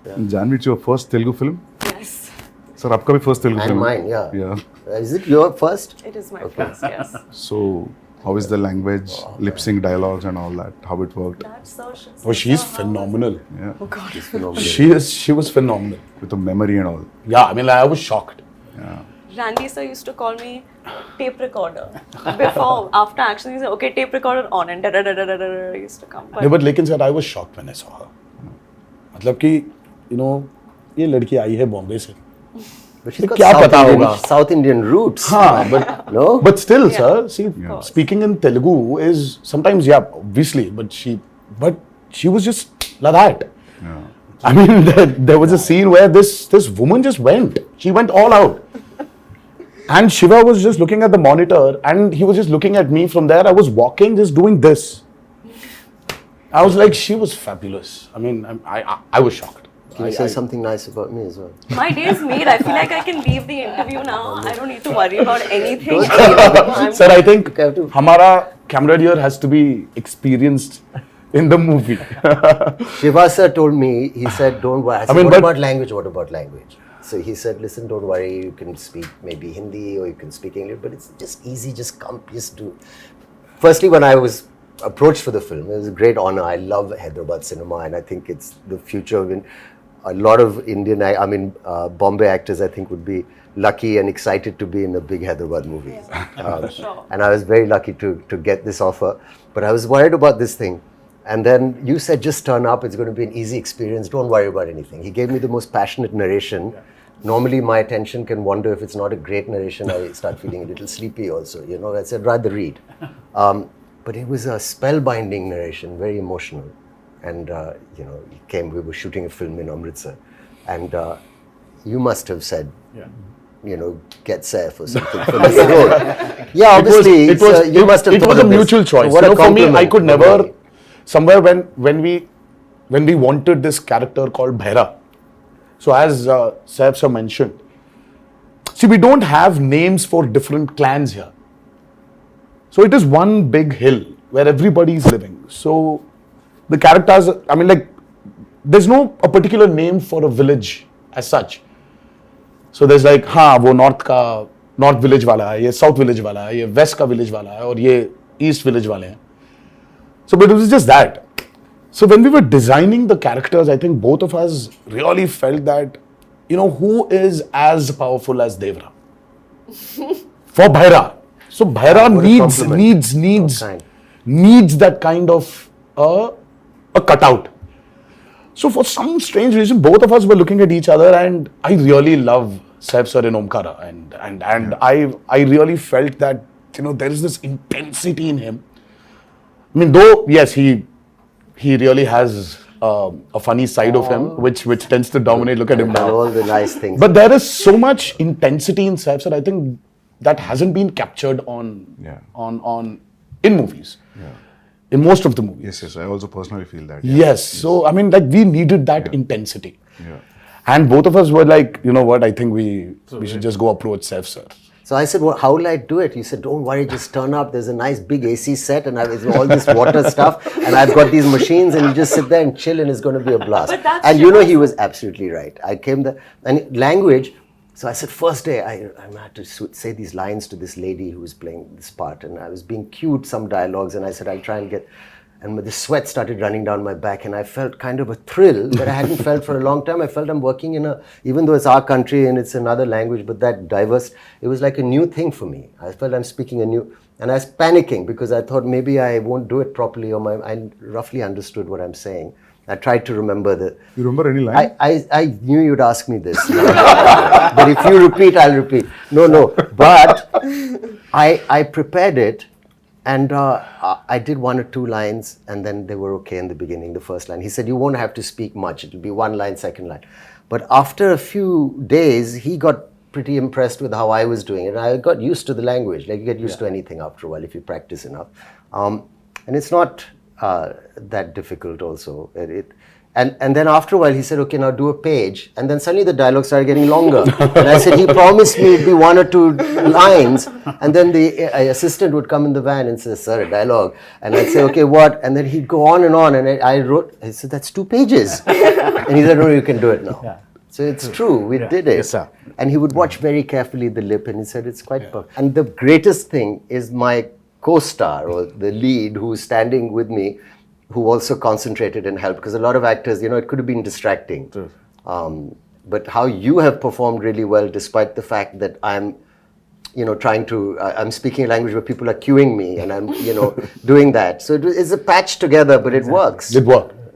Janhvi, it's your first Telugu film? Yes, Sir, आपका भी first Telugu And film? mine, yeah. Yeah. Is it your first? it is my first, yes. So, how is the language, lip sync dialogues and all that? How it worked? That's so shit. Oh, she's phenomenal. Yeah. Oh God. Phenomenal. She was phenomenal. With the memory and all. Yeah, I mean, like, I was shocked. Yeah. Randy sir used to call me tape recorder. Before, after action, he said, okay, tape recorder on, and da-da-da-da-da-da used to come. But No, but लेकिन sir I was shocked when I saw her. मतलब कि you know ये लड़की आई है बॉम्बे से. But she's got क्या South पता Indian, होगा? South Indian roots. हाँ, but No? but still, Yeah. sir, see, Yeah. speaking in Telugu is sometimes, yeah, obviously, but she was just like that. Yeah. I mean, there was a scene where this woman just went. She went all out. And Shiva was just looking at the monitor and he was just looking at me from there. I was walking, just doing this. I was like, she was fabulous. I mean, I was shocked. Can you say something nice about me as well? my day is made. I feel like I can leave the interview now. I don't need to worry about anything. I'm Sir, I think Okay, I have to- Hamara camera here has to be experienced in the movie. Shiva sir told me, he said, don't worry. I said, mean, what but- about language? What about language? So he said, listen, don't worry. You can speak maybe Hindi or you can speak English, but it's just easy. Just come, just do. Firstly, when I was approached for the film, it was a great honor. I love Hyderabad cinema and I think it's the future of a lot of Indian, Bombay actors I think would be lucky and excited to be in a big Hyderabad movie. sure. And I was very lucky to get this offer. But I was worried about this thing. And then you said, just turn up. It's going to be an easy experience. Don't worry about anything. He gave me the most passionate narration. Normally, my attention can wander. If it's not a great narration, I start feeling a little sleepy also. You know, I said, rather read. But it was a spellbinding narration, very emotional. And, you know, we were shooting a film in Amritsar. And you must have said, you know, get Saif or something for this role. Yeah, obviously, you must have it thought was a of this. mutual choice. What You a know, for me, I compliment. could never, somewhere when we wanted this character called Bhaira. So as Saif sir mentioned, see, we don't have names for different clans here. So it is one big hill where everybody is living. So the characters, I mean, like, there's no a particular name for a village as such. So there's like, हाँ वो north village वाला है, ये south village वाला है, ये west का village वाला है, और ये east village वाले हैं. So but it was just that. So when we were designing the characters, I think both of us really felt that, you know, who is as powerful as Devara? For Bhaira. So Bhaira What a compliment. needs that kind of a cutout. So for some strange reason, both of us were looking at each other, and I really love Saif sir in Omkara, and I really felt that, you know, there is this intensity in him. I mean, though yes, he really has a funny side of him, which tends to dominate. Look at him And now. all the nice things. But there is so much intensity in Saif sir. I think that hasn't been captured on in movies. In most of the movies. Yes, I also personally feel that. Yes. So, I mean, like, we needed that intensity. Yeah. And both of us were like, you know what, I think we should just go approach Saif sir. So I said, well, how will I do it? He said, don't worry, just turn up. There's a nice big AC set and I've all this water stuff and I've got these machines and you just sit there and chill and it's going to be a blast. But that's And you know, Shiva's- he was absolutely right. I came there and language. So I said, first day, I had to say these lines to this lady who was playing this part and I was being cued some dialogues and I said, I'll try and get, and the sweat started running down my back and I felt kind of a thrill that I hadn't felt for a long time. I felt I'm working in even though it's our country and it's another language, but that diverse, it was like a new thing for me. I felt I'm speaking and I was panicking because I thought maybe I won't do it properly or I roughly understood what I'm saying. I tried to remember You remember any line? I knew you'd ask me this. But if you repeat, I'll repeat. No. But I prepared it and I did one or two lines and then they were okay in the beginning, the first line. He said, you won't have to speak much. It'll be one line, second line. But after a few days, he got pretty impressed with how I was doing it. And I got used to the language. Like you get used to anything after a while if you practice enough. And it's not that difficult also. And then after a while, he said, okay, now do a page. And then suddenly the dialogue started getting longer. And I said, he promised me it'd be 1 or 2 lines. And then the assistant would come in the van and say, sir, a dialogue. And I'd say, okay, what? And then he'd go on. And I said, that's 2 pages. And he said, no, you can do it now. Yeah. So it's true, we did it. Yes, sir. And he would watch very carefully the lip and he said, it's quite perfect. And the greatest thing is my co-star or the lead who's standing with me, who also concentrated and helped, because a lot of actors, it could have been distracting. But how you have performed really well, despite the fact that I'm, trying to, I'm speaking a language where people are cueing me and I'm, doing that. So it's a patch together, but it works. It worked.